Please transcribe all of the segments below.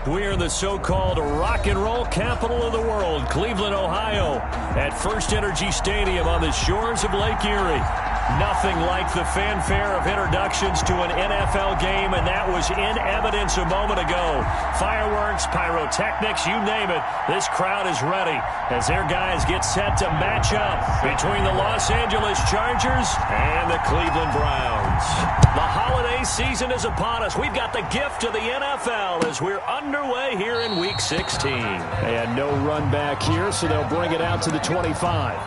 We're in the so-called rock and roll capital of the world, Cleveland, Ohio, at First Energy Stadium on the shores of Lake Erie. Nothing like the fanfare of introductions to an NFL game, and that was in evidence a moment ago. Fireworks, pyrotechnics, you name it. This crowd is ready as their guys get set to match up between the Los Angeles Chargers and the Cleveland Browns. The holiday season is upon us. We've got the gift of the NFL as we're underway here in Week 16. And no run back here, so they'll bring it out to the 25.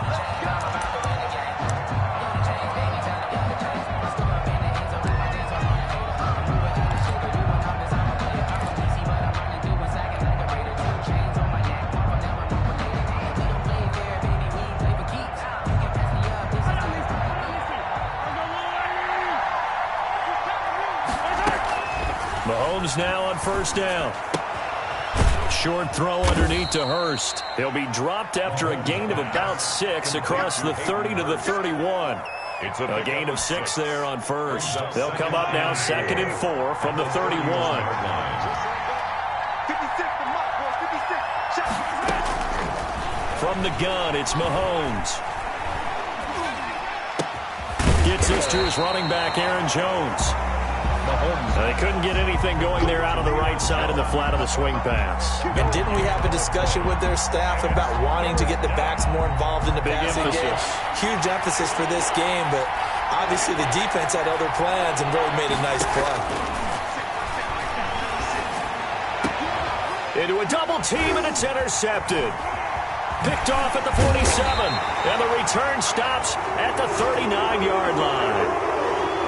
Mahomes now on first down. Short throw underneath to Hurst. He'll be dropped after a gain of about 6 across the 30 to the 31. A gain of 6 there on first. They'll come up now 2nd and 4 from the 31. From the gun, it's Mahomes. Gets this to his running back, Aaron Jones. They couldn't get anything going there out of the right side of the flat of the swing pass. And didn't we have a discussion with their staff about wanting to get the backs more involved in the passing game? Huge emphasis for this game, but obviously the defense had other plans and really made a nice play. Into a double team, and it's intercepted. Picked off at the 47, and the return stops at the 39-yard line.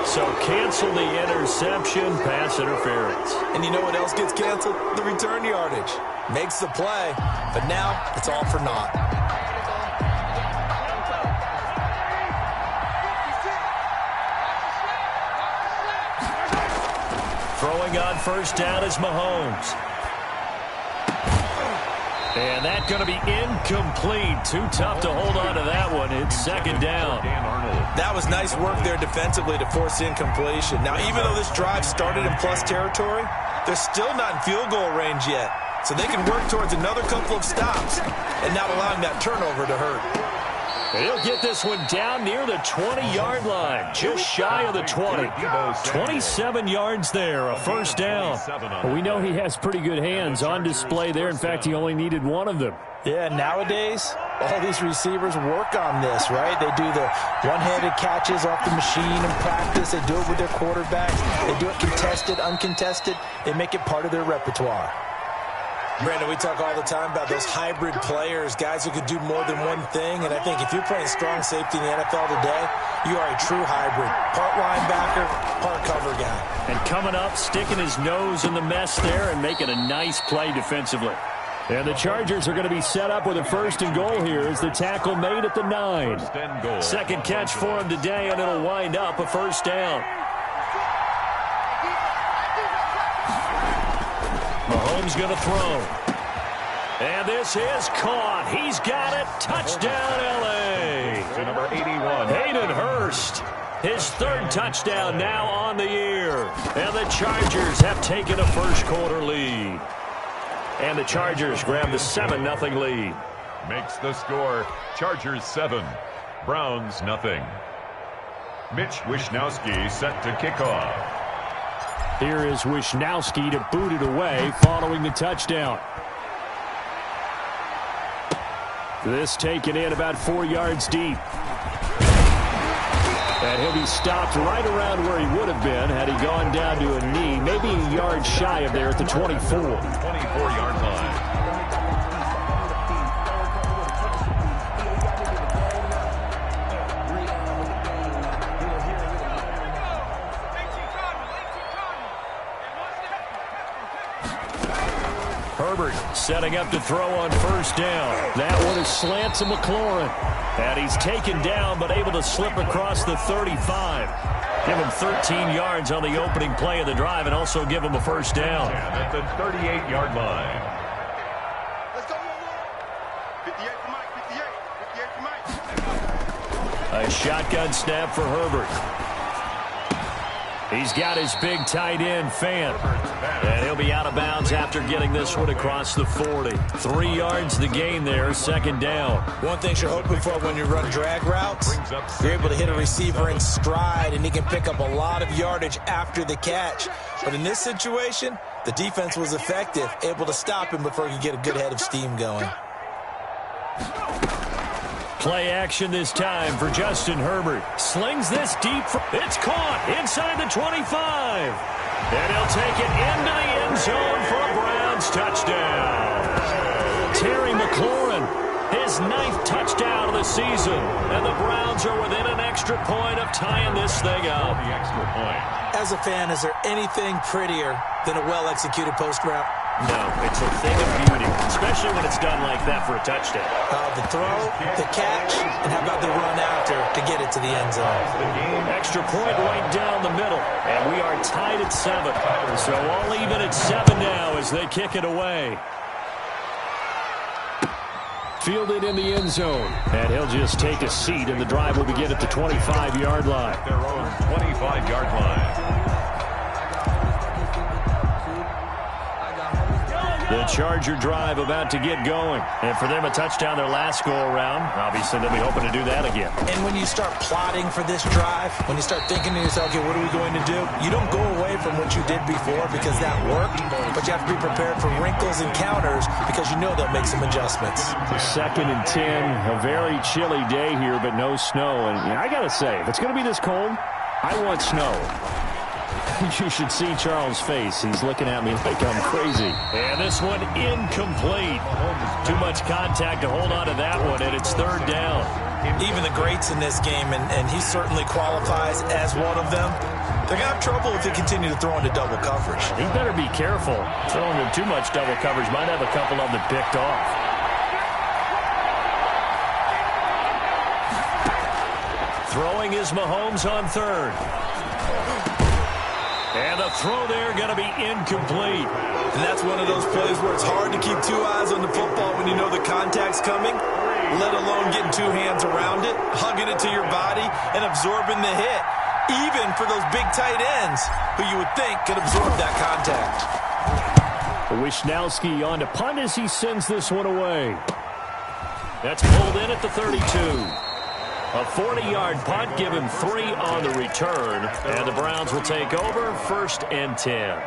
So cancel the interception, pass interference. And you know what else gets canceled? The return yardage. Makes the play, but now it's all for naught. Throwing on first down is Mahomes. And that's going to be incomplete. Too tough to hold on to that one. It's 2nd down. That was nice work there defensively to force incompletion. Now, even though this drive started in plus territory, they're still not in field goal range yet. So they can work towards another couple of stops and not allowing that turnover to hurt. He'll get this one down near the 20-yard line, just shy of the 20. 27 yards there, a first down. Well, we know he has pretty good hands on display there. In fact, he only needed one of them. Yeah, nowadays, all these receivers work on this, right? They do the one-handed catches off the machine in practice. They do it with their quarterbacks. They do it contested, uncontested. They make it part of their repertoire. Brandon, we talk all the time about those hybrid players, guys who could do more than one thing. And I think if you're playing strong safety in the NFL today, you are a true hybrid. Part linebacker, part cover guy. And coming up, sticking his nose in the mess there and making a nice play defensively. And the Chargers are going to be set up with a 1st and goal here as the tackle made at the 9. Second catch for him today, and it'll wind up a first down. Mahomes going to throw. And this is caught. He's got it. Touchdown, L.A. To number 81. Hayden Hurst. His 3rd touchdown now on the year. And the Chargers have taken a first-quarter lead. And the Chargers grab the 7-0 lead. Makes the score Chargers 7, Browns 0. Mitch Wishnowsky set to kick off. Here is Wishnowsky to boot it away following the touchdown. This taken in about 4 yards deep. And he'll be stopped right around where he would have been had he gone down to a knee, maybe a yard shy of there at the 24. 24-yard line. Herbert setting up to throw on first down. That one is slant to McLaurin. And he's taken down but able to slip across the 35. Give him 13 yards on the opening play of the drive and also give him a first down. And at the 38-yard line. Let's go. 58 for Mike. 58 for Mike. A shotgun snap for Herbert. He's got his big tight end, Fant. And he'll be out of bounds after getting this one across the 40. 3 yards the gain there, second down. One thing you're hoping for when you run drag routes, you're able to hit a receiver in stride, and he can pick up a lot of yardage after the catch. But in this situation, the defense was effective, able to stop him before he could get a good head of steam going. Play action this time for Justin Herbert. Slings this deep. It's caught inside the 25. And he'll take it into the end zone for a Browns touchdown. Terry McLaurin, his 9th touchdown of the season. And the Browns are within an extra point of tying this thing up. The extra point. As a fan, is there anything prettier than a well-executed post route? No, it's a thing of beauty, especially when it's done like that for a touchdown. The throw, the catch, and how about the run after to get it to the end zone? Extra point right down the middle, and we are tied at 7. So all even at 7 now as they kick it away. Fielded in the end zone, and he'll just take a seat, and the drive will begin at the 25-yard line. Their own 25-yard line. The Charger drive about to get going. And for them, a touchdown their last go-around. Obviously, they'll be hoping to do that again. And when you start plotting for this drive, when you start thinking to yourself, okay, what are we going to do? You don't go away from what you did before because that worked, but you have to be prepared for wrinkles and counters because you know they'll make some adjustments. 2nd and 10, a very chilly day here, but no snow. And I got to say, if it's going to be this cold, I want snow. You should see Charles' face. He's looking at me like I'm crazy. And this one incomplete. Too much contact to hold on to that one, and it's 3rd down. Even the greats in this game, and he certainly qualifies as one of them, they're going to have trouble if they continue to throw into double coverage. He better be careful. Throwing into too much double coverage might have a couple of them picked off. Throwing is Mahomes on 3rd. And the throw there going to be incomplete. And that's one of those plays where it's hard to keep 2 eyes on the football when you know the contact's coming, let alone getting 2 hands around it, hugging it to your body, and absorbing the hit, even for those big tight ends who you would think could absorb that contact. Wishnowski on to punt as he sends this one away. That's pulled in at the 32. A 40-yard punt, give him 3 on the return, and the Browns will take over 1st and 10.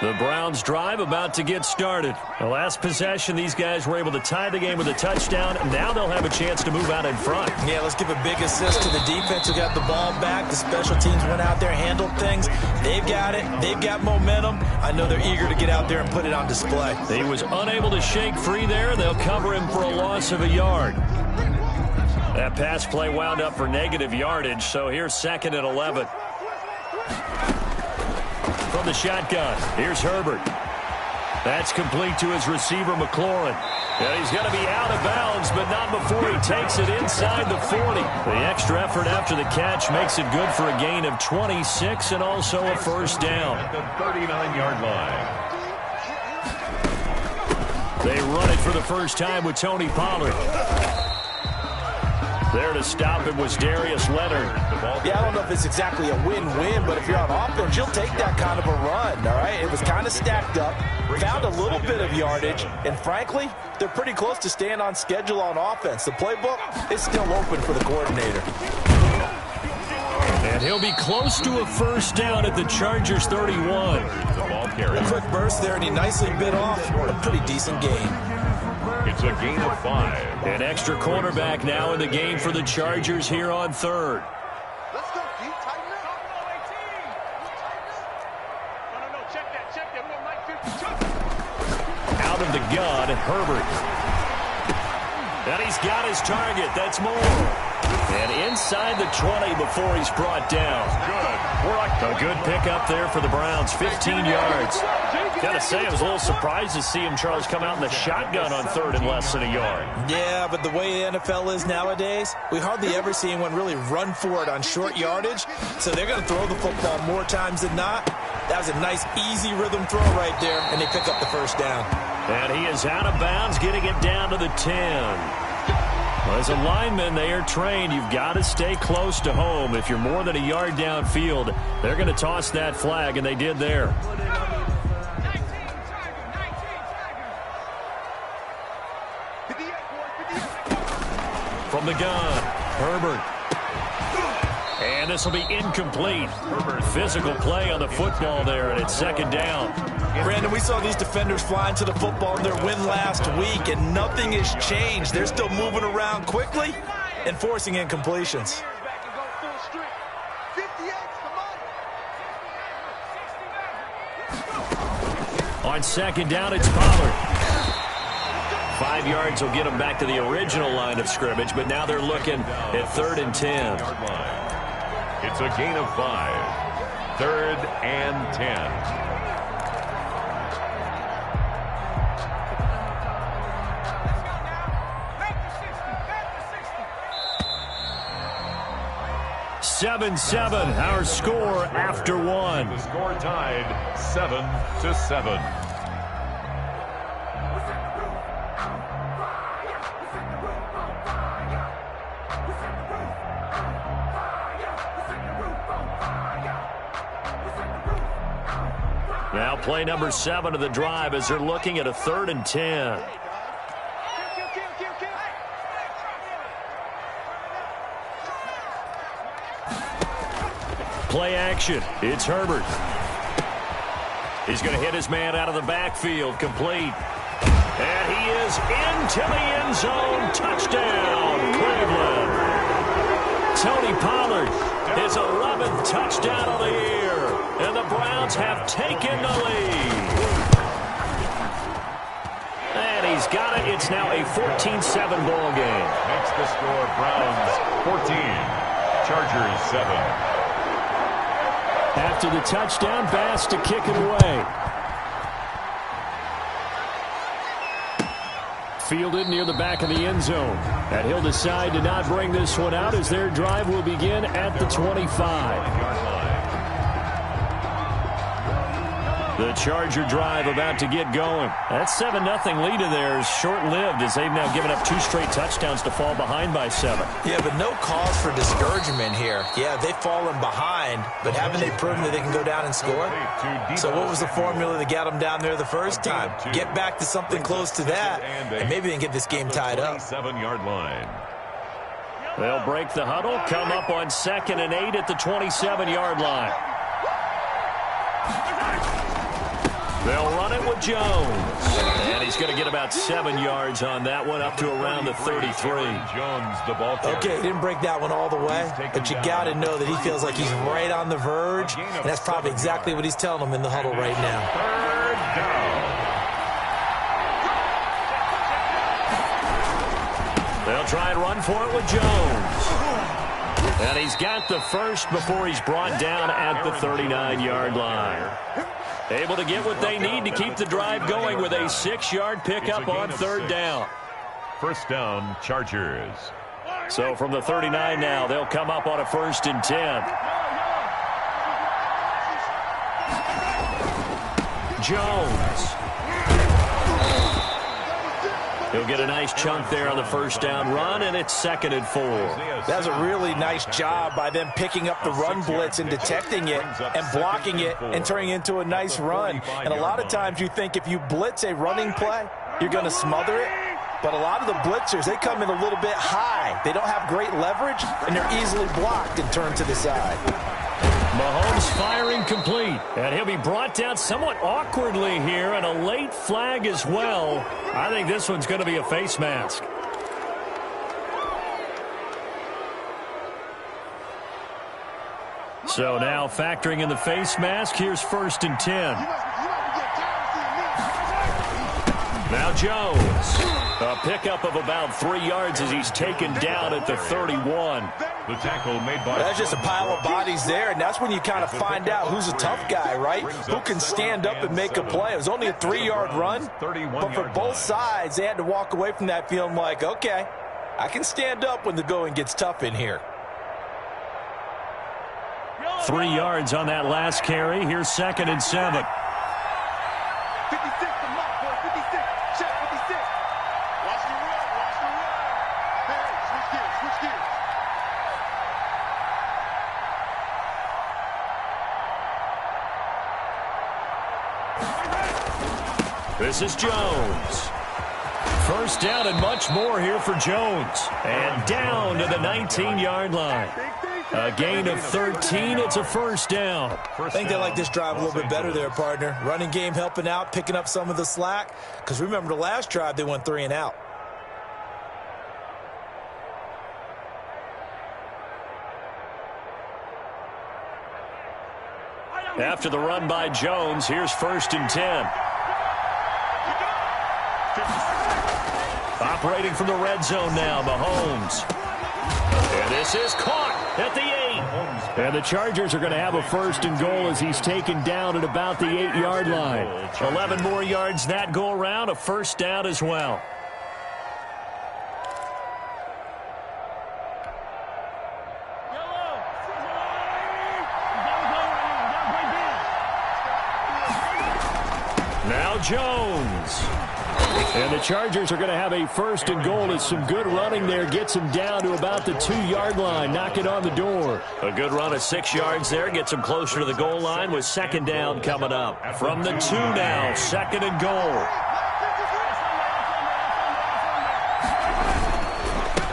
The Browns drive about to get started. The last possession, these guys were able to tie the game with a touchdown. Now they'll have a chance to move out in front. Yeah, let's give a big assist to the defense who got the ball back. The special teams went out there, handled things. They've got it. They've got momentum. I know they're eager to get out there and put it on display. He was unable to shake free there. They'll cover him for a loss of a yard. That pass play wound up for negative yardage, so here's 2nd and 11. From the shotgun, here's Herbert. That's complete to his receiver, McLaurin. And he's going to be out of bounds, but not before he takes it inside the 40. The extra effort after the catch makes it good for a gain of 26 and also a 1st down. At the 39-yard line. They run it for the first time with Tony Pollard. There to stop it was Darius Leonard. Yeah, I don't know if it's exactly a win-win, but if you're on offense, you'll take that kind of a run, all right? It was kind of stacked up, found a little bit of yardage, and frankly, they're pretty close to staying on schedule on offense. The playbook is still open for the coordinator. And he'll be close to a 1st down at the Chargers 31. The ball carrier. A quick burst there, and he nicely bit off a pretty decent gain. It's a gain of 5. An extra cornerback now in the game for the Chargers here on 3rd. Let's go, D. Tighten up. No, check that. We don't like 50. Out of the gun, Herbert. And he's got his target. That's Moore. And inside the 20 before he's brought down. A good pickup there for the Browns, 15 yards. Gotta say, I was a little surprised to see him, Charles, come out in the shotgun on 3rd and less than a yard. Yeah, but the way the NFL is nowadays, we hardly ever see anyone really run for it on short yardage. So they're going to throw the football more times than not. That was a nice, easy rhythm throw right there, and they pick up the first down. And he is out of bounds, getting it down to the 10. Well, as a lineman, they are trained. You've got to stay close to home. If you're more than a yard downfield, they're going to toss that flag, and they did there. From the gun, Herbert. And this will be incomplete. Physical play on the football there, and it's second down. Brandon, we saw these defenders flying to the football in their win last week, and nothing has changed. They're still moving around quickly and forcing incompletions. On second down, it's Pollard. 5 yards will get them back to the original line of scrimmage, but now they're looking at 3rd and 10. It's a gain of 5. 3rd and 10. Seven, our score after one. The score tied 7-7. Now play number 7 of the drive as they're looking at a 3rd and 10. Play action. It's Herbert. He's going to hit his man out of the backfield. Complete. And he is into the end zone. Touchdown, Cleveland. Tony Pollard, his 11th touchdown of the year. And the Browns have taken the lead. And he's got it. It's now a 14-7 ball game. Makes the score Browns 14, Chargers 7. After the touchdown, Bass to kick it away. Fielded near the back of the end zone. And he'll decide to not bring this one out as their drive will begin at the 25. The Charger drive about to get going. That 7-0 lead of theirs short-lived as they've now given up 2 straight touchdowns to fall behind by 7. Yeah, but no cause for discouragement here. Yeah, they've fallen behind, but haven't they proven that they can go down and score? So what was the formula that got them down there the first time? Get back to something close to that, and maybe they can get this game tied up. 7-yard line. They'll break the huddle, come up on 2nd and 8 at the 27-yard line. They'll run it with Jones. And he's going to get about 7 yards on that one, up to around the 33. Jones, the ball carrier. Okay, he didn't break that one all the way, but you got to know that he feels like he's right on the verge, and that's probably exactly what he's telling them in the huddle right now. 3rd down. They'll try and run for it with Jones. And he's got the first before he's brought down at the 39-yard line. Able to get what they need to keep the drive going with a 6-yard pickup on 3rd down. First down, Chargers. So from the 39 now, they'll come up on a 1st and 10. Jones. He'll get a nice chunk there on the first down run, and it's 2nd and 4. That's a really nice job by them picking up the run blitz and detecting it and blocking it and turning it into a nice run. And a lot of times you think if you blitz a running play, you're going to smother it. But a lot of the blitzers, they come in a little bit high. They don't have great leverage, and they're easily blocked and turned to the side. Mahomes firing complete, and he'll be brought down somewhat awkwardly here, and a late flag as well. I think this one's going to be a face mask. So now factoring in the face mask, here's 1st and 10. Now Jones. A pickup of about 3 yards as he's taken down at the 31. The tackle made by... That's just a pile of bodies there, and that's when you kind of find out who's a tough guy, right? Who can stand up and make a play. It was only a 3-yard run, but for both sides, they had to walk away from that feeling like, okay, I can stand up when the going gets tough in here. 3 yards on that last carry. Here's 2nd and 7. 56, the mark, boy. 56. Check 56. Watch the run. Watch the run. Hey, switch gears. Switch gears. This is Jones. First down and much more here for Jones. And down to the 19-yard line. A gain of 13. It's a first down. I think they like this drive a little bit better there, partner. Running game helping out, picking up some of the slack. Because remember the last drive, they went 3 and out. After the run by Jones, here's 1st and 10. Operating from the red zone now, Mahomes. And this is caught at the 8. And the Chargers are going to have a 1st and goal as he's taken down at about the 8-yard line. 11 more yards that go around, a first down as well. Now Jones. And the Chargers are going to have a 1st and goal as some good running there gets him down to about the 2-yard line. Knock it on the door. A good run of 6 yards there gets him closer to the goal line with 2nd down coming up. From the 2 now, 2nd and goal.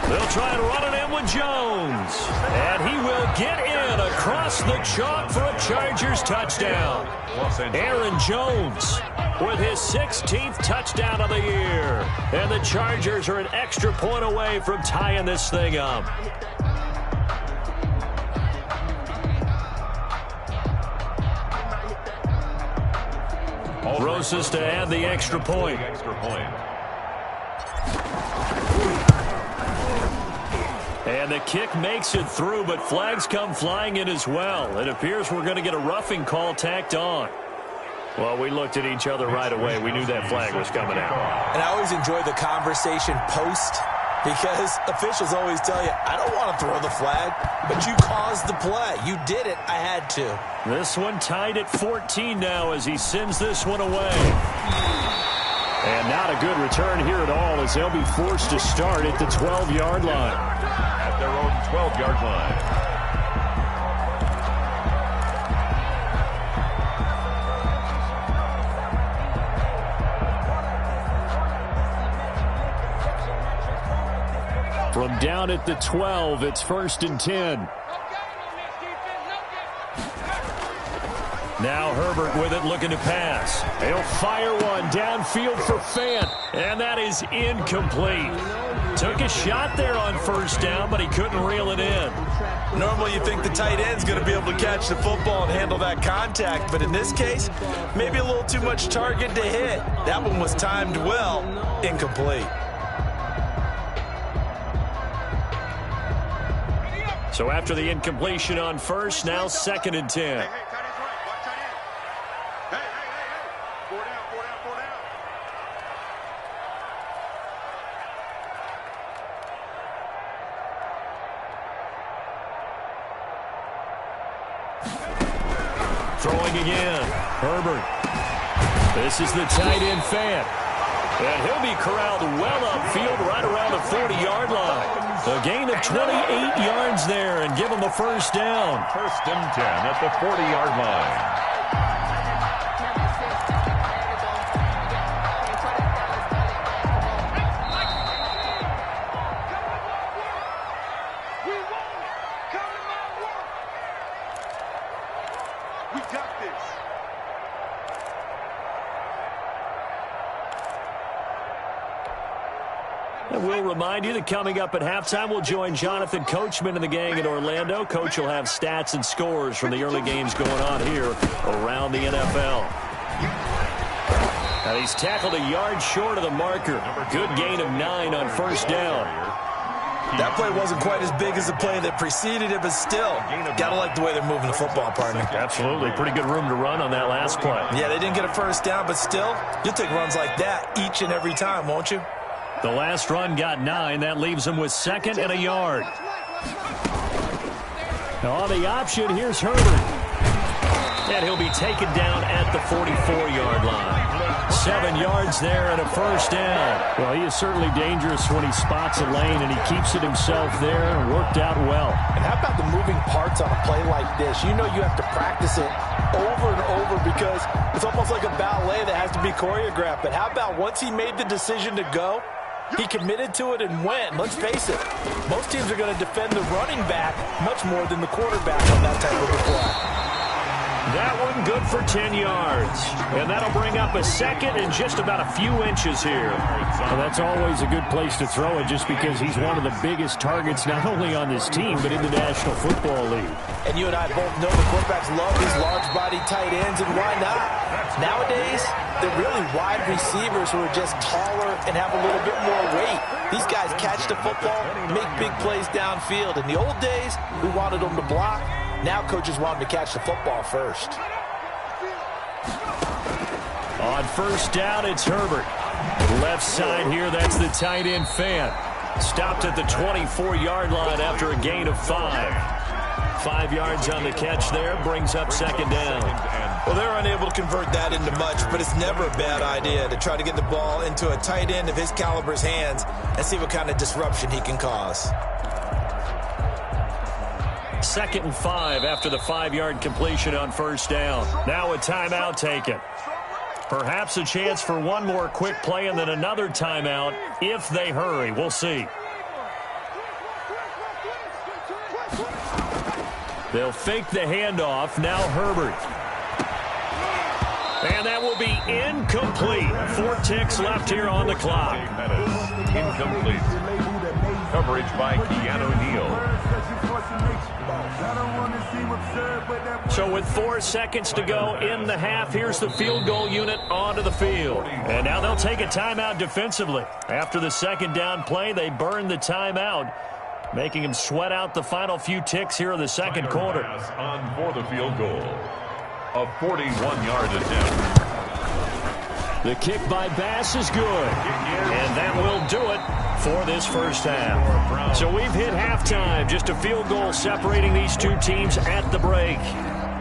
They'll try and run it in with Jones. And he will get in across the chalk for a Chargers touchdown. Aaron Jones with his 16th touchdown of the year. And the Chargers are an extra point away from tying this thing up. Rosas to add the extra point. And the kick makes it through, but flags come flying in as well. It appears we're going to get a roughing call tacked on. Well, we looked at each other right away. We knew that flag was coming out. And I always enjoy the conversation post because officials always tell you, I don't want to throw the flag, but you caused the play. You did it. I had to. This one tied at 14 now as he sends this one away. And not a good return here at all as they'll be forced to start at the 12-yard line. At their own 12-yard line. From down at the 12, it's 1st and 10. Now Herbert with it, looking to pass. He'll fire one downfield for Fant, and that is incomplete. Took a shot there on 1st down, but he couldn't reel it in. Normally you think the tight end's going to be able to catch the football and handle that contact, but in this case, maybe a little too much target to hit. That one was timed well, incomplete. So after the incompletion on 1st, now 2nd and 10. Throwing again. Herbert. This is the tight end Fant. And he'll be corralled well upfield right around the 40-yard line. A gain of 28 yards there and give him a 1st down. 1st and 10 at the 40-yard line. And we'll remind you that coming up at halftime, we'll join Jonathan Coachman and the gang in Orlando. Coach will have stats and scores from the early games going on here around the NFL. Now he's tackled a yard short of the marker. Good gain of 9 on 1st down. That play wasn't quite as big as the play that preceded it, but still, gotta like the way they're moving the football, partner. Absolutely. Pretty good room to run on that last play. Yeah, they didn't get a 1st down, but still, you'll take runs like that each and every time, won't you? The last run got 9. That leaves him with 2nd and a yard. On the option, here's Herbert. And he'll be taken down at the 44-yard line. 7 yards there and a first down. Well, he is certainly dangerous when he spots a lane, and he keeps it himself there and worked out well. And how about the moving parts on a play like this? You know you have to practice it over and over because it's almost like a ballet that has to be choreographed. But how about once he made the decision to go, he committed to it and went. Let's face it, most teams are going to defend the running back much more than the quarterback on that type of a play. That one good for 10 yards. And that'll bring up a second and just about a few inches here. Well, that's always a good place to throw it just because he's one of the biggest targets not only on this team but in the National Football League. And you and I both know the quarterbacks love these large-body tight ends, and why not? Nowadays, they're really wide receivers who are just taller and have a little bit more weight. These guys catch the football, make big plays downfield. In the old days, we wanted them to block. Now coaches want them to catch the football first. On first down, it's Herbert. Left side here, that's the tight end Fant. Stopped at the 24-yard line after a gain of 5. 5 yards on the catch there, brings up second down. Well, they're unable to convert that into much, but it's never a bad idea to try to get the ball into a tight end of his caliber's hands and see what kind of disruption he can cause. 2nd and 5 after the 5-yard completion on first down. Now a timeout taken. Perhaps a chance for one more quick play and then another timeout if they hurry. We'll see. They'll fake the handoff. Now Herbert. And that will be incomplete. 4 ticks left here on the clock. Incomplete. Coverage by Keanu Neal. So with 4 seconds to go in the half, here's the field goal unit onto the field. And now they'll take a timeout defensively. After the second down play, they burn the timeout, making them sweat out the final few ticks here in the second quarter. On for the field goal. A 41-yard attempt. The kick by Bass is good. And that will do it for this first half. So we've hit halftime. Just a field goal separating these two teams at the break.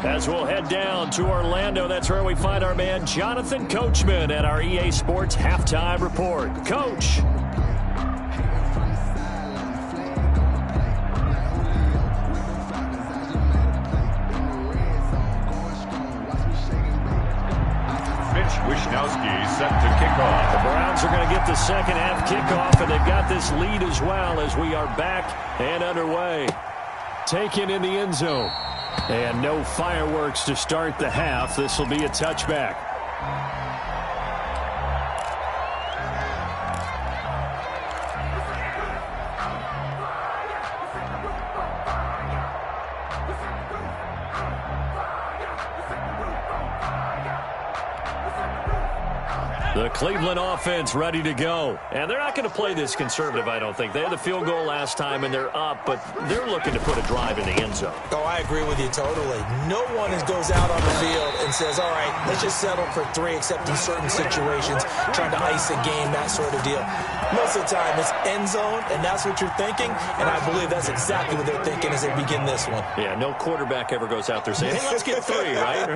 As we'll head down to Orlando, that's where we find our man Jonathan Coachman at our EA Sports Halftime Report. Coach. Wishnowsky set to kick off. The Browns are going to get the second half kickoff, and they've got this lead as well as we are back and underway. Taken in the end zone. And no fireworks to start the half. This will be a touchback. The Cleveland offense ready to go. And they're not going to play this conservative, I don't think. They had the field goal last time, and they're up, but they're looking to put a drive in the end zone. Oh, I agree with you totally. No one goes out on the field and says, all right, let's just settle for 3, except in certain situations, trying to ice a game, that sort of deal. Most of the time, it's end zone, and that's what you're thinking, and I believe that's exactly what they're thinking as they begin this one. Yeah, no quarterback ever goes out there saying, hey, let's get 3, right?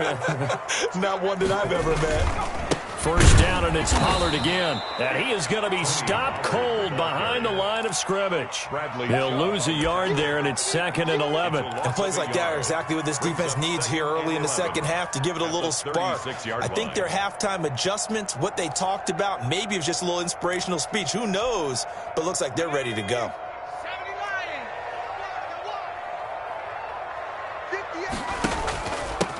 Not one that I've ever met. First down, and it's Pollard again. And he is going to be stopped cold behind the line of scrimmage. He'll lose a yard there, and it's 2nd and 11. And plays like that are exactly what this defense needs here early in the second half to give it a little spark. I think their halftime adjustments, what they talked about, maybe it was just a little inspirational speech. Who knows? But looks like they're ready to go.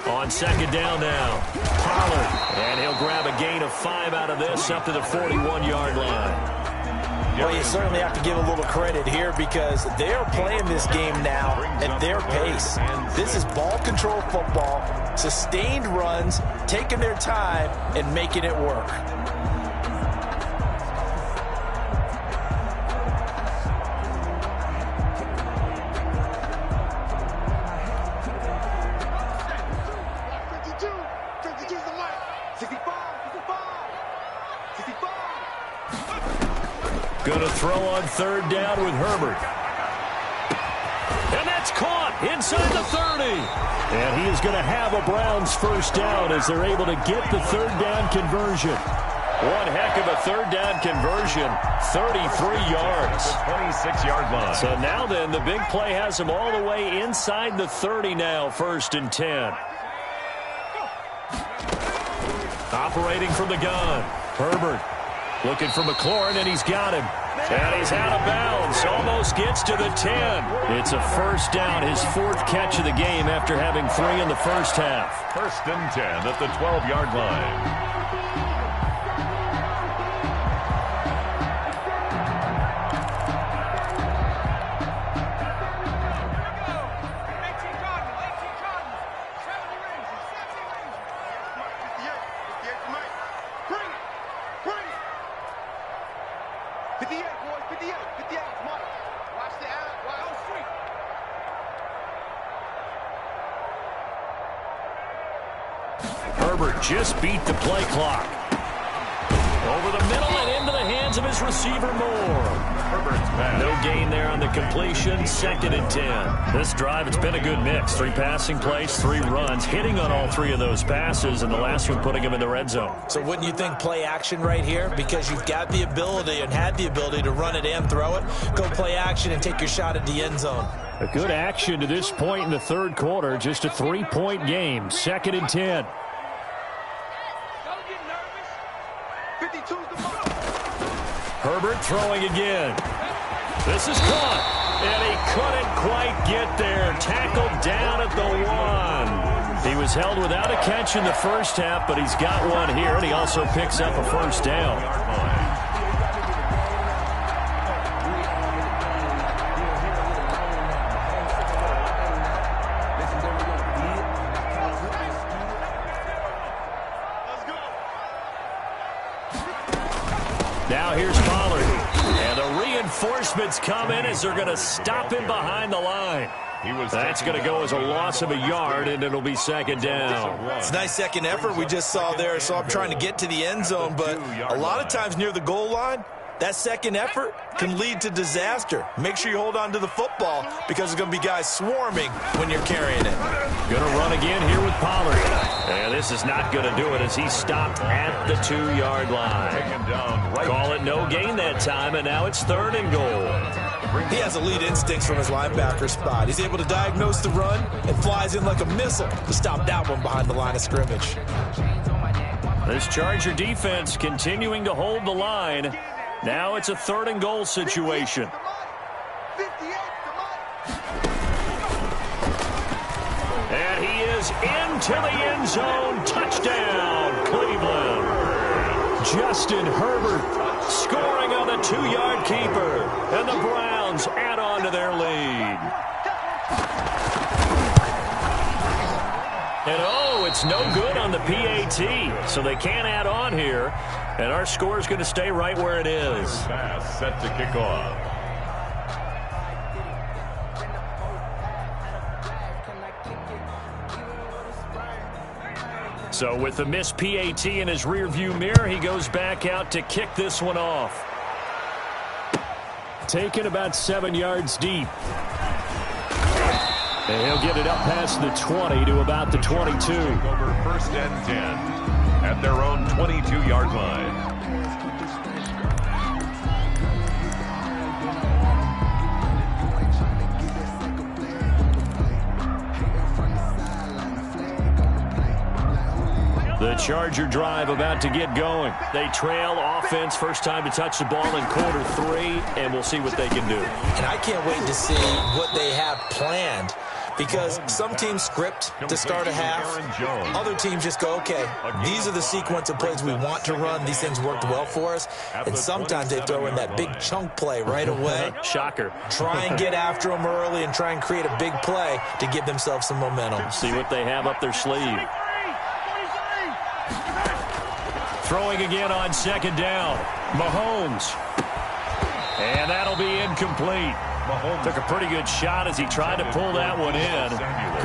On second down now, Pollard, and he'll grab a gain of 5 out of this up to the 41-yard line. Well, you certainly have to give a little credit here because they're playing this game now at their pace. This is ball control football, sustained runs, taking their time, and making it work. Going to throw on third down with Herbert. And that's caught inside the 30. And he is going to have a Browns first down as they're able to get the third down conversion. One heck of a third down conversion, 33 yards. 26-yard line. So now then, the big play has him all the way inside the 30 now, 1st and 10. Operating from the gun, Herbert looking for McLaurin, and he's got him. And he's out of bounds, almost gets to the 10. It's a first down, his 4th catch of the game after having 3 in the first half. 1st and 10 at the 12-yard line. Herbert just beat the play clock. Over the middle and into the hands of his receiver Moore. Herbert's pass. No gain there on the completion. 2nd and 10. This drive, it's been a good mix. 3 passing plays, 3 runs, hitting on all 3 of those passes, and the last one putting him in the red zone. So wouldn't you think play action right here? Because you've got the ability and had the ability to run it and throw it. Go play action and take your shot at the end zone. A good action to this point in the 3rd quarter. Just a 3-point game. 2nd and 10. Herbert throwing again. This is caught. And he couldn't quite get there. Tackled down at the 1. He was held without a catch in the first half, but he's got one here, and he also picks up a first down. Now here's Pollard. And the reinforcements come in as they're going to stop him behind the line. That's going to go as a loss of a yard, and it'll be 2nd down. It's a nice 2nd effort we just saw there. So I'm trying to get to the end zone, but a lot of times near the goal line, that 2nd effort can lead to disaster. Make sure you hold on to the football because there's going to be guys swarming when you're carrying it. Going to run again here with Pollard. And this is not going to do it as he stopped at the 2-yard line. Call it no gain that time, and now it's 3rd and goal. He has elite instincts from his linebacker spot. He's able to diagnose the run and flies in like a missile to stop that one behind the line of scrimmage. This Charger defense continuing to hold the line. Now it's a 3rd and goal situation. And he is into the end zone. Touchdown, Cleveland. Justin Herbert scoring on the 2-yard keeper. And the Browns add on to their lead. And oh, it's no good on the PAT. So they can't add on here. And our score is going to stay right where it is. Pass set to kick off. So with the missed PAT in his rearview mirror, he goes back out to kick this one off. Taken about 7 yards deep. And he'll get it up past the 20 to about the 22. Over 1st and 10 at their own 22-yard line. The Charger drive about to get going. They trail offense, first time to touch the ball in quarter 3, and we'll see what they can do. And I can't wait to see what they have planned, because some teams script to start a half. Other teams just go, okay, these are the sequence of plays we want to run. These things worked well for us. And sometimes they throw in that big chunk play right away. Shocker. Try and get after them early and try and create a big play to give themselves some momentum. See what they have up their sleeve. Throwing again on 2nd down. Mahomes. And that'll be incomplete. Mahomes took a pretty good shot as he tried to pull that one in.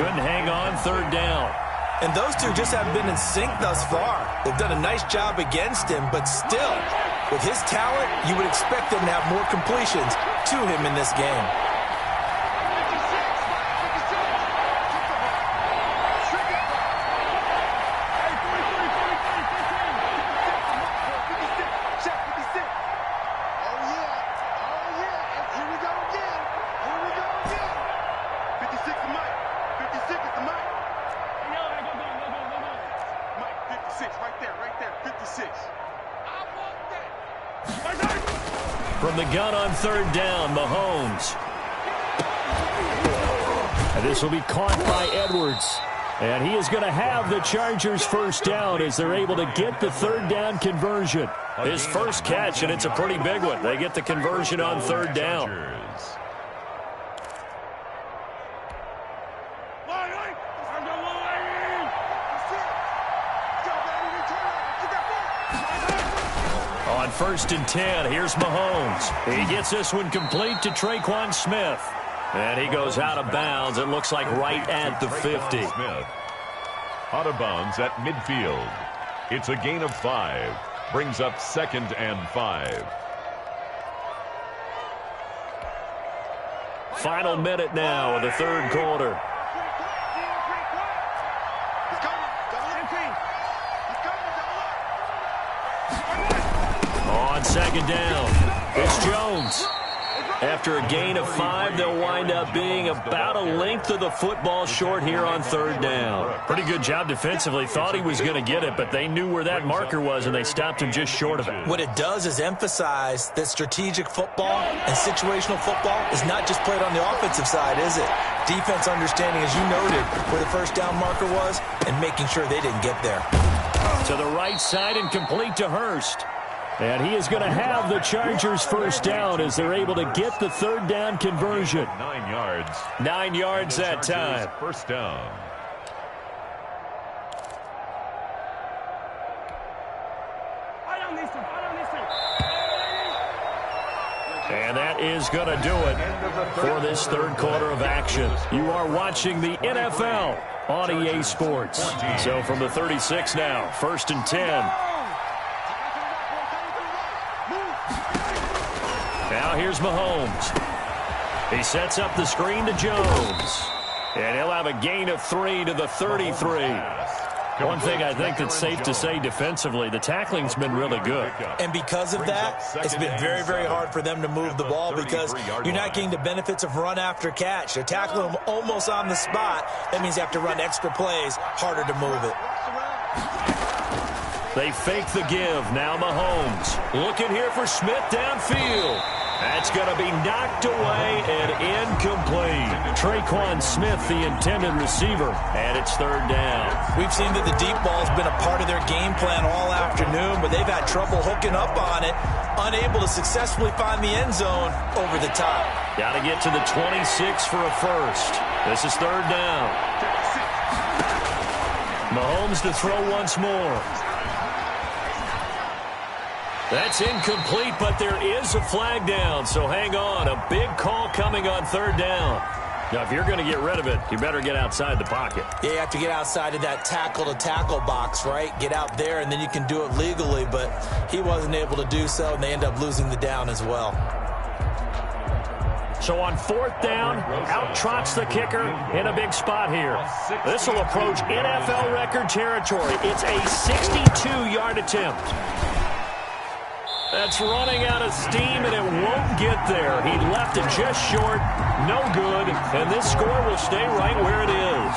Couldn't hang on 3rd down. And those two just haven't been in sync thus far. They've done a nice job against him, but still, with his talent, you would expect them to have more completions to him in this game. From the gun on third down, Mahomes. And this will be caught by Edwards. And he is going to have the Chargers first down as they're able to get the third down conversion. His first catch, and it's a pretty big one. They get the conversion on third down. On 1st and 10, here's Mahomes. He gets this one complete to Tre'Quan Smith. And he goes out of bounds, it looks like right at the 50. Out of bounds at midfield. It's a gain of 5. Brings up 2nd and 5. Final minute now of the third quarter. On 2nd down, it's Jones. After a gain of 5, they'll wind up being about a length of the football short here on third down. Pretty good job defensively. Thought he was going to get it, but they knew where that marker was, and they stopped him just short of it. What it does is emphasize that strategic football and situational football is not just played on the offensive side, is it? Defense understanding, as you noted, where the first down marker was and making sure they didn't get there. To the right side and complete to Hurst. And he is going to have the Chargers first down as they're able to get the third down conversion. 9 yards. 9 yards that time. First down. And that is going to do it for this third quarter of action. You are watching the NFL on EA Sports. So from the 36 now, 1st and 10. Now here's Mahomes. He sets up the screen to Jones. And he'll have a gain of 3 to the 33. One thing I think that's safe to say defensively, the tackling's been really good. And because of that, it's been very, very hard for them to move the ball because you're not getting the benefits of run after catch. They're tackling them almost on the spot. That means you have to run extra plays, harder to move it. They fake the give. Now Mahomes looking here for Smith downfield. That's going to be knocked away and incomplete. Tre'Quan Smith, the intended receiver, and it's third down. We've seen that the deep ball's been a part of their game plan all afternoon, but they've had trouble hooking up on it, unable to successfully find the end zone over the top. Got to get to the 26 for a first. This is third down. Mahomes to throw once more. That's incomplete, but there is a flag down, so hang on. A big call coming on third down. Now, if you're going to get rid of it, you better get outside the pocket. Yeah, you have to get outside of that tackle-to-tackle box, right? Get out there, and then you can do it legally, but he wasn't able to do so, and they end up losing the down as well. So on 4th down, out trots the kicker in a big spot here. This will approach NFL record territory. It's a 62-yard attempt. That's running out of steam, and it won't get there. He left it just short, no good, and this score will stay right where it is.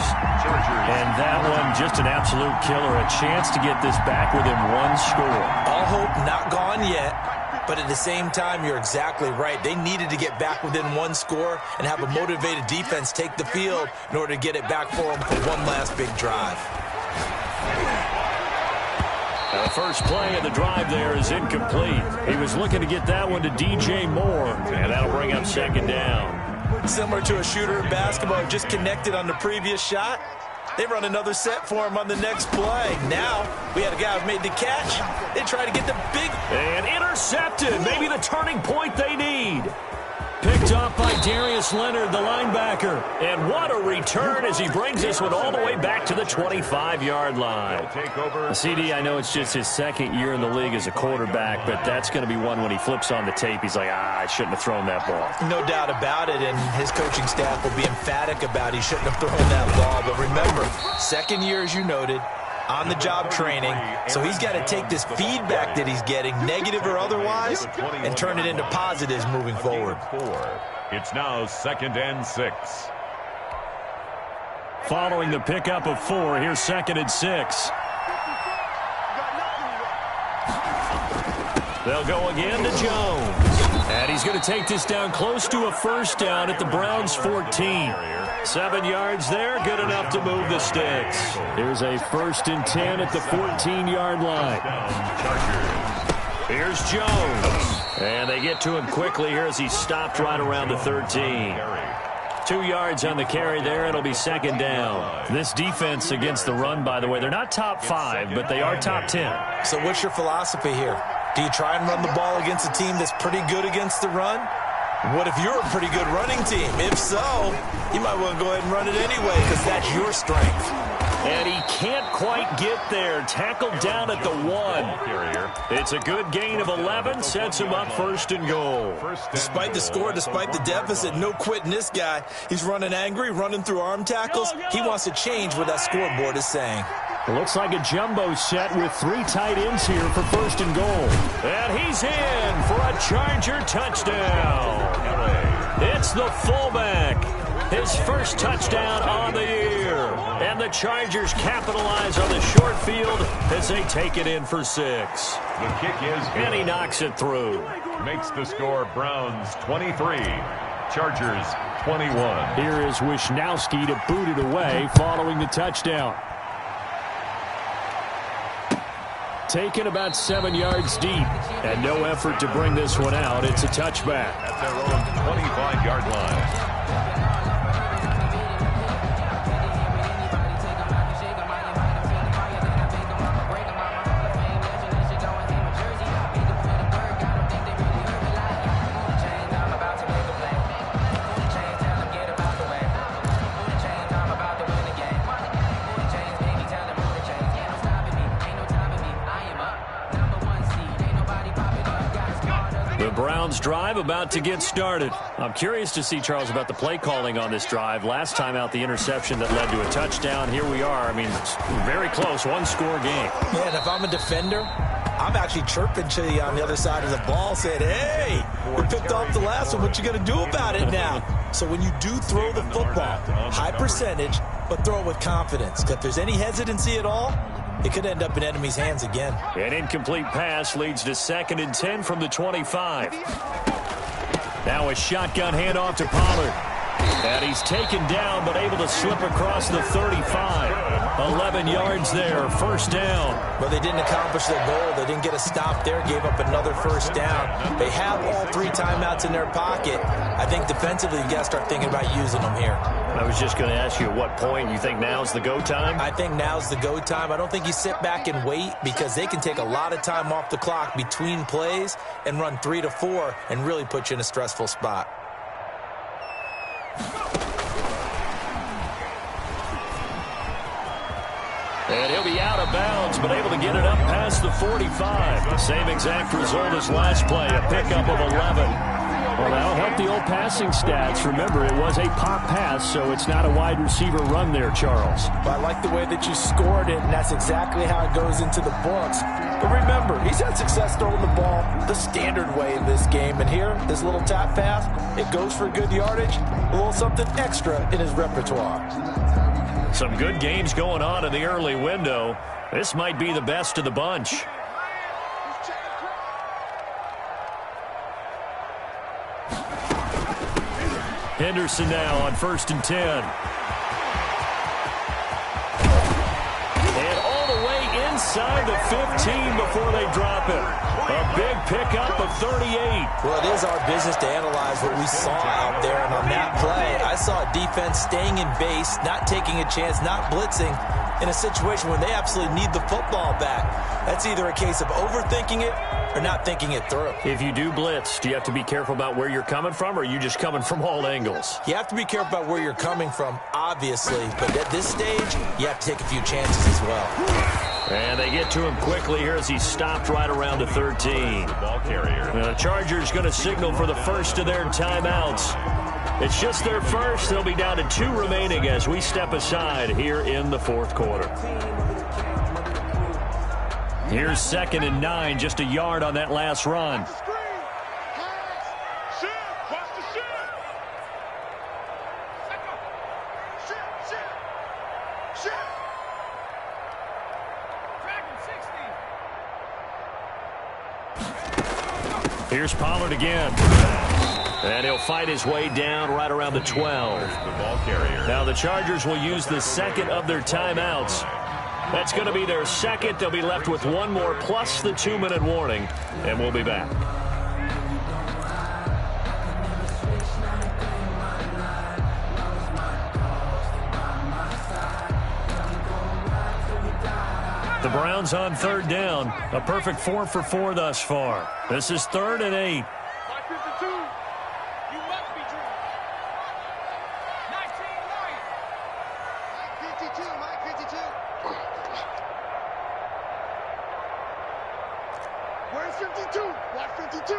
And that one, just an absolute killer, a chance to get this back within one score. All hope not gone yet, but at the same time, you're exactly right. They needed to get back within one score and have a motivated defense take the field in order to get it back for them for one last big drive. The first play of the drive there is incomplete. He was looking to get that one to DJ Moore, and that'll bring up second down. Similar to a shooter in basketball, just connected on the previous shot. They run another set for him on the next play. Now, we had a guy who made the catch. They try to get the big... And intercepted. Maybe the turning point they need. Picked up by Darius Leonard, the linebacker. And what a return as he brings this one all the way back to the 25-yard line. CD, I know it's just his second year in the league as a quarterback, but that's going to be one when he flips on the tape. He's like, I shouldn't have thrown that ball. No doubt about it, and his coaching staff will be emphatic about he shouldn't have thrown that ball. But remember, second year, as you noted, on-the-job training, so he's got to take this feedback that he's getting, negative or otherwise, and turn it into positives moving forward. It's now 2nd and 6. Following the pickup of 4, here's 2nd and 6. They'll go again to Jones. he's going to take this down close to a first down at the Browns' 14. 7 yards there, good enough to move the sticks. Here's a 1st and 10 at the 14-yard line. Here's Jones. And they get to him quickly here as he stopped right around the 13. 2 yards on the carry there. It'll be 2nd down. This defense against the run, by the way, they're not top 5, but they are top 10. So what's your philosophy here? Do you try and run the ball against a team that's pretty good against the run? What if you're a pretty good running team? If so, you might want to go ahead and run it anyway because that's your strength. And he can't quite get there. Tackled down at the 1. It's a good gain of 11. Sets him up 1st and goal. Despite the score, despite the deficit, no quitting this guy. He's running angry, running through arm tackles. He wants to change what that scoreboard is saying. It looks like a jumbo set with 3 tight ends here for 1st and goal. And he's in for a Charger touchdown. It's the fullback. His first touchdown on the year. And the Chargers capitalize on the short field as they take it in for 6. The kick is good. And he knocks it through. Makes the score Browns 23, Chargers 21. Here is Wishnowski to boot it away following the touchdown. Taken about 7 yards deep. And no effort to bring this one out. It's a touchback. At their own 25-yard line. Browns drive about to get started. I'm curious to see, Charles, about the play calling on this drive. Last time out, the interception that led to a touchdown. Here we are. I mean, it's very close, one-score game. Yeah, and if I'm a defender, I'm actually chirping to you on the other side of the ball, saying, hey, we picked off the last one. What you going to do about it now? So when you do throw the football, high percentage, but throw it with confidence. Because if there's any hesitancy at all, it could end up in enemy's hands again. An incomplete pass leads to 2nd and 10 from the 25. Now a shotgun handoff to Pollard. And he's taken down, but able to slip across the 35. 11 yards there, 1st down. But they didn't accomplish their goal. They didn't get a stop there, gave up another 1st down. They have all 3 timeouts in their pocket. I think defensively, you got to start thinking about using them here. I was just going to ask you at what point you think now's the go time? I think now's the go time. I don't think you sit back and wait because they can take a lot of time off the clock between plays and run 3 to 4 and really put you in a stressful spot. And he'll be out of bounds, but able to get it up past the 45. Same exact result as last play, a pickup of 11. Well, that'll help the old passing stats. Remember, it was a pop pass, so it's not a wide receiver run there, Charles. But I like the way that you scored it, and that's exactly how it goes into the books. But remember, he's had success throwing the ball the standard way in this game. And here, this little tap pass, it goes for good yardage, a little something extra in his repertoire. Some good games going on in the early window. This might be the best of the bunch. Henderson now on 1st and 10. And all the way inside the 15 before they drop it. A big pickup of 38. Well, it is our business to analyze what we saw out there. And on that play, I saw a defense staying in base, not taking a chance, not blitzing in a situation where they absolutely need the football back. That's either a case of overthinking it or not thinking it through. If you do blitz, do you have to be careful about where you're coming from, or are you just coming from all angles? You have to be careful about where you're coming from, obviously. But at this stage, you have to take a few chances as well. And they get to him quickly here as he stopped right around the 13. Ball carrier. The Chargers going to signal for the first of their timeouts. It's just their first. They'll be down to 2 remaining as we step aside here in the 4th quarter. Here's 2nd and 9, just a yard on that last run. Here's Pollard again. And he'll fight his way down right around the 12. The ball carrier. Now the Chargers will use the second of their timeouts. That's going to be their second. They'll be left with one more plus the 2-minute warning. And we'll be back. The Browns on third down. A perfect 4 for 4 thus far. This is 3rd and 8. Where's 52? Watch 52.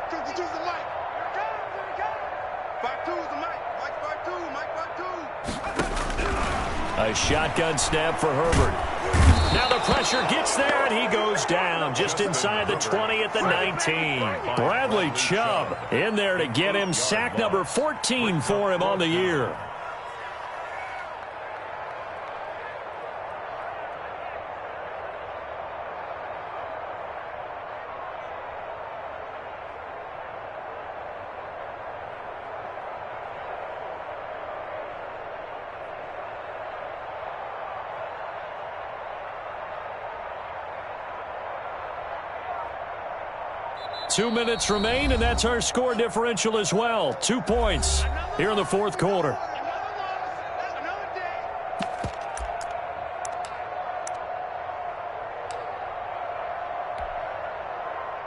52's the mic. Here it comes. Here it comes. 5-2 is the mic. Mike 5-2. Mike 5-2. A shotgun snap for Herbert. Now the pressure gets there, and he goes down just inside the 20 at the 19. Bradley Chubb in there to get him. Sack number 14 for him on the year. Two minutes remain, and that's our score differential as well. 2 points here in the fourth quarter.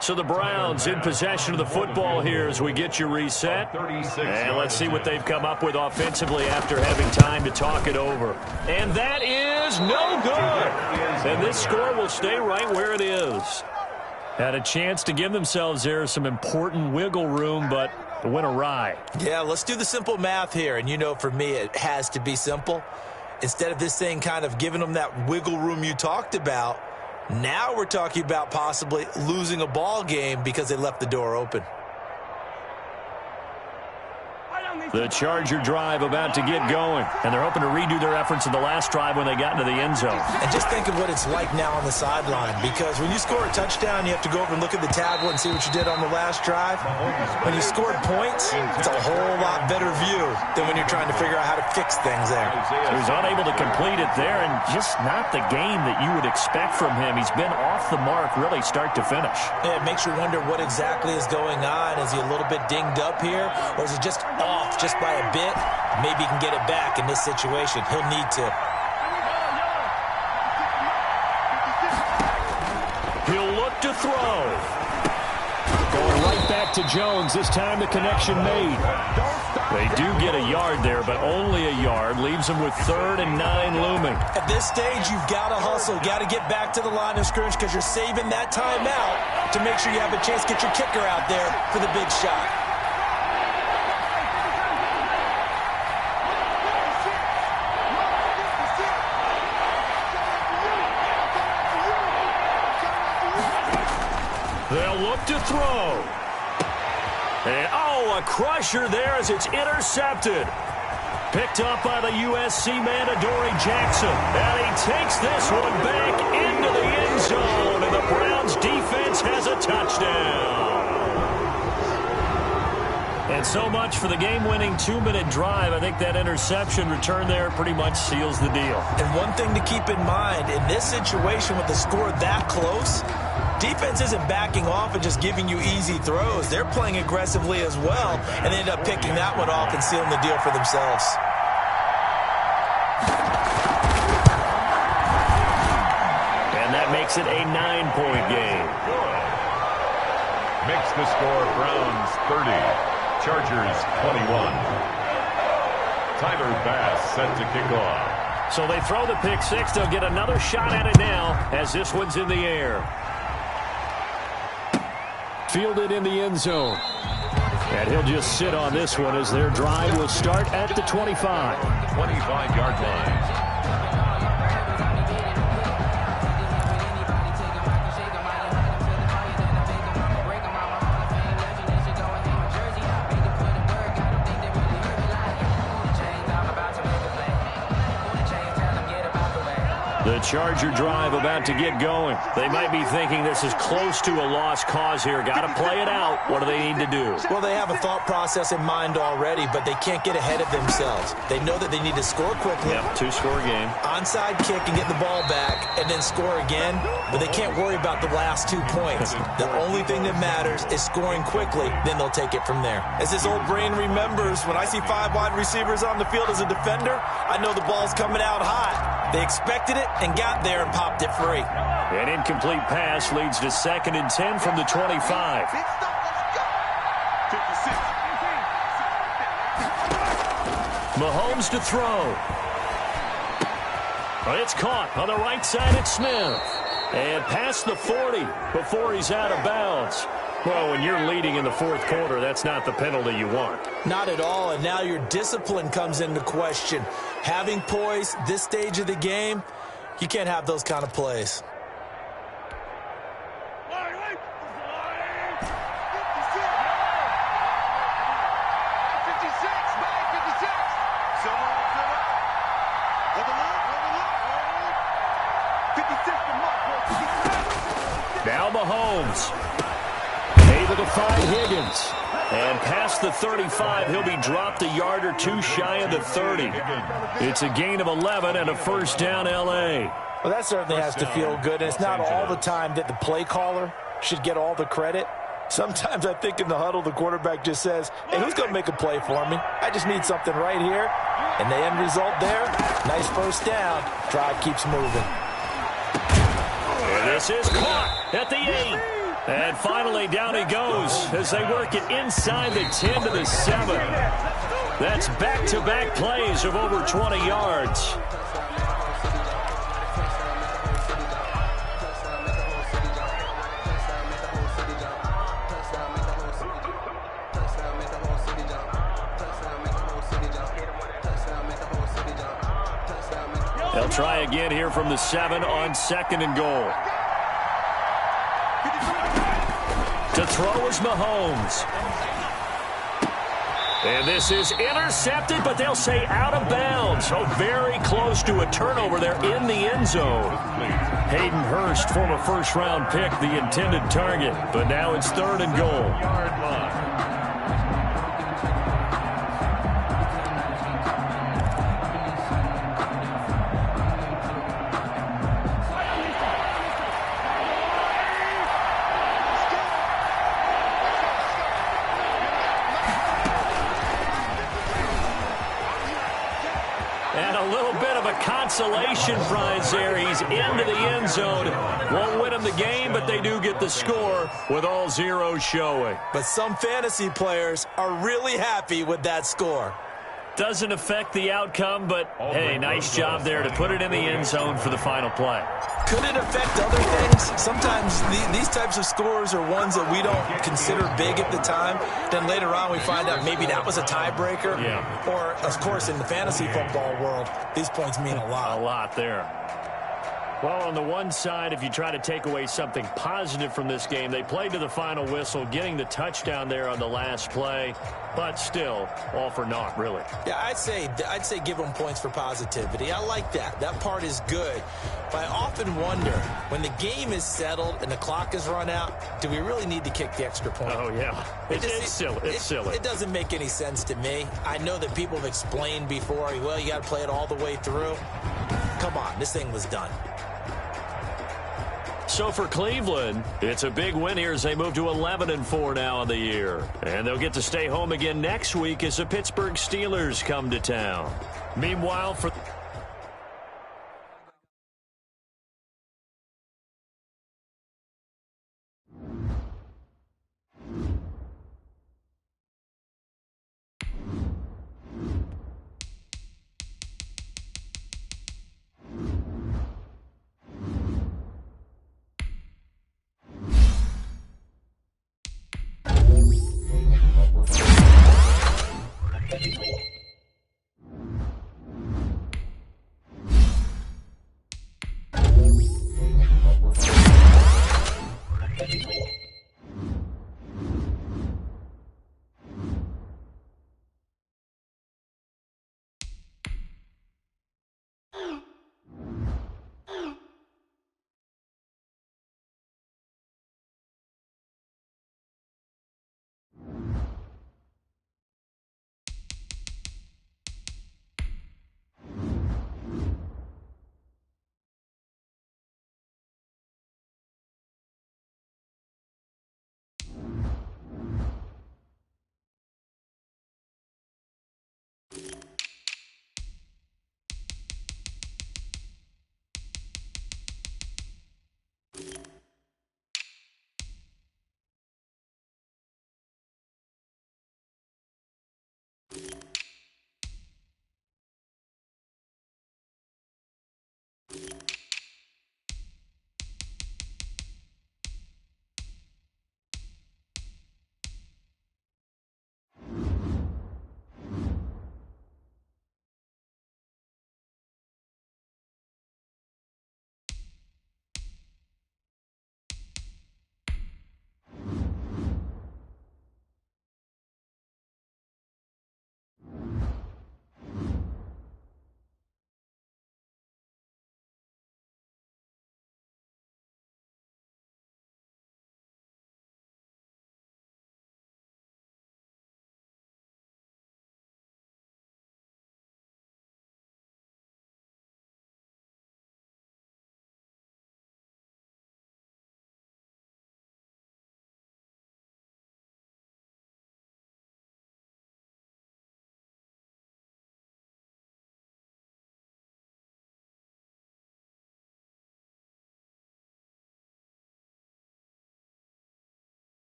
So the Browns in possession of the football here as we get you reset. And let's see what they've come up with offensively after having time to talk it over. And that is no good. And this score will stay right where it is. Had a chance to give themselves there some important wiggle room, but it went awry. Yeah, let's do the simple math here. And you know, for me, it has to be simple. Instead of this thing kind of giving them that wiggle room you talked about, now we're talking about possibly losing a ball game because they left the door open. The Charger drive about to get going, and they're hoping to redo their efforts in the last drive when they got into the end zone. And just think of what it's like now on the sideline, because when you score a touchdown, you have to go over and look at the tablet and see what you did on the last drive. When you scored points, it's a whole lot better view than when you're trying to figure out how to fix things there. He was unable to complete it there, and just not the game that you would expect from him. He's been off the mark really start to finish. Yeah, it makes you wonder what exactly is going on. Is he a little bit dinged up here, or is it just off just by a bit? Maybe he can get it back in this situation. He'll need to. He'll look to throw. Going right back to Jones. This time the connection made. They do get a yard there, but only a yard. Leaves them with 3rd and 9 looming. At this stage, you've got to hustle. Got to get back to the line of scrimmage because you're saving that timeout to make sure you have a chance to get your kicker out there for the big shot. They'll look to throw. And, a crusher there as it's intercepted. Picked up by the USC man, Adoree Jackson. And he takes this one back into the end zone. And the Browns defense has a touchdown. And so much for the game-winning 2-minute drive. I think that interception return there pretty much seals the deal. And one thing to keep in mind, in this situation with the score that close, defense isn't backing off and just giving you easy throws. They're playing aggressively as well, and they end up picking that one off and sealing the deal for themselves. And that makes it a 9-point game. Makes the score Browns 30. Chargers 21. Tyler Bass set to kick off. So they throw the pick six. They'll get another shot at it now as this one's in the air. Fielded in the end zone. And he'll just sit on this one as their drive will start at the 25. 25-yard line. The Charger drive about to get going. They might be thinking this is close to a lost cause here. Got to play it out. What do they need to do? Well, they have a thought process in mind already, but they can't get ahead of themselves. They know that they need to score quickly. Yep, two-score game. Onside kick and get the ball back and then score again, but they can't worry about the last 2 points. The only thing that matters is scoring quickly, then they'll take it from there. As his old brain remembers, when I see 5 wide receivers on the field as a defender, I know the ball's coming out hot. They expected it and got there and popped it free. An incomplete pass leads to 2nd and 10 from the 25. Mahomes to throw. It's caught on the right side at Smith. And past the 40 before he's out of bounds. Well, when you're leading in the 4th quarter, that's not the penalty you want. Not at all, and now your discipline comes into question. Having poise this stage of the game, you can't have those kind of plays. Now Mahomes. Able to find Higgins. And past the 35, he'll be dropped a yard or two shy of the 30. It's a gain of 11 and a first down, L.A. Well, that certainly has to feel good, and it's not all the time that the play caller should get all the credit. Sometimes I think in the huddle, the quarterback just says, hey, who's going to make a play for me? I just need something right here. And the end result there, nice first down. Drive keeps moving. And this is caught at the 8. And finally, down he goes as they work it inside the 10 to the 7. That's back-to-back plays of over 20 yards. They'll try again here from the 7 on 2nd and goal. To throw is Mahomes. And this is intercepted, but they'll say out of bounds. So very close to a turnover there in the end zone. Hayden Hurst, former first-round pick, the intended target. But now it's 3rd and goal. And a little bit of a consolation prize there. He's into the end zone. Won't win him the game, but they do get the score with all zeros showing. But some fantasy players are really happy with that score. Doesn't affect the outcome, but, hey, nice job there to put it in the end zone for the final play. Could it affect other things? Sometimes these types of scores are ones that we don't consider big at the time. Then later on we find out maybe that was a tiebreaker. Yeah. Or, of course, in the fantasy football world, these points mean a lot. A lot there. Well, on the one side, if you try to take away something positive from this game, they played to the final whistle, getting the touchdown there on the last play, but still, all for naught, really. Yeah, I'd say give them points for positivity. I like that. That part is good. But I often wonder, when the game is settled and the clock is run out, do we really need to kick the extra point? Oh, yeah. It's silly. It's silly. It doesn't make any sense to me. I know that people have explained before, well, you got to play it all the way through. Come on, this thing was done. So for Cleveland, it's a big win here as they move to 11-4 now on the year. And they'll get to stay home again next week as the Pittsburgh Steelers come to town. Meanwhile, for